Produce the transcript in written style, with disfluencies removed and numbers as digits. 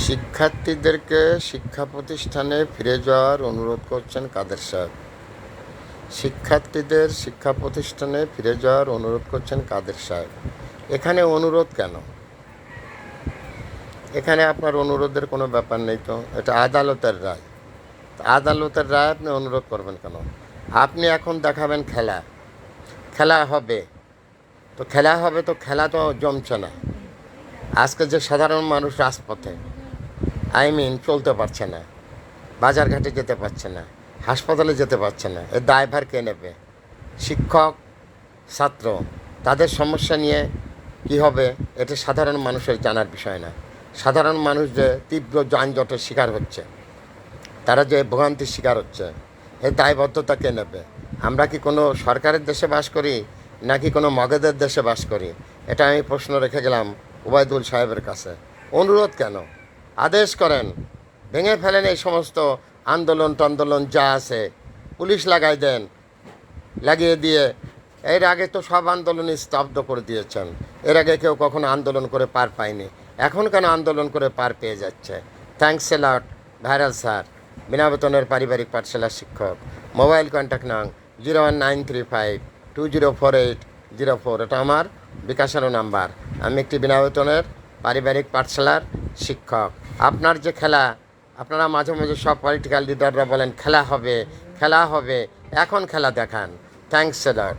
শিক্ষার্থীদেরকে শিক্ষা প্রতিষ্ঠানে ফিরে যাওয়ার অনুরোধ করছেন কাদের সাহেব। শিক্ষার্থীদের শিক্ষা প্রতিষ্ঠানে ফিরে যাওয়ার অনুরোধ করছেন কাদের সাহেব। এখানে অনুরোধ কেন? এখানে আপনার অনুরোধের কোনো ব্যাপার নেই তো, এটা আদালতের রায়। আদালতের রায় আপনি অনুরোধ করবেন কেন? আপনি এখন দেখাবেন খেলা, খেলা হবে তো খেলা তো জমছে না। আজকে যে সাধারণ মানুষ রাজপথে, চলতে পারছে না, বাজারঘাটে যেতে পারছে না, হাসপাতালে যেতে পারছে না, এর দায়ভার কে নেবে? শিক্ষক, ছাত্র, তাদের সমস্যা নিয়ে কি হবে এটা সাধারণ মানুষের জানার বিষয় না। সাধারণ মানুষ যে তীব্র যানজটের শিকার হচ্ছে, তারা যে ভোগান্তির শিকার হচ্ছে, এর দায়বদ্ধতা কে নেবে? আমরা কি কোনো সরকারের দেশে বাস করি নাকি কোনো মগেদের দেশে বাস করি? এটা আমি প্রশ্ন রেখে গেলাম ওবায়দুল সাহেবের কাছে। অনুরোধ কেন? আদেশ করেন, ভেঙে ফেলেন এই সমস্ত আন্দোলন টান্দোলন যা আছে, পুলিশ লাগাই দেন, লাগিয়ে দিয়ে এর আগে তো সব আন্দোলনই স্তব্ধ করে দিয়েছেন। এর আগে কেউ কখনো আন্দোলন করে পার পায়নি, এখন কেন আন্দোলন করে পার পেয়ে যাচ্ছে? Thanks a lot viral sir, বিনা বেতনের পারিবারিক পাঠশালার শিক্ষক। মোবাইল কন্ট্যাক্ট নং 01935204804। এটা আমার বিকাশেরও নাম্বার। আমি একটি বিনা বেতনের পারিবারিক পাঠশালার শিক্ষক। আপনার যে খেলা, আপনারা মাঝে মাঝে সব পলিটিক্যাল লিডাররা বলেন খেলা হবে, এখন খেলা দেখান। Thanks a lot.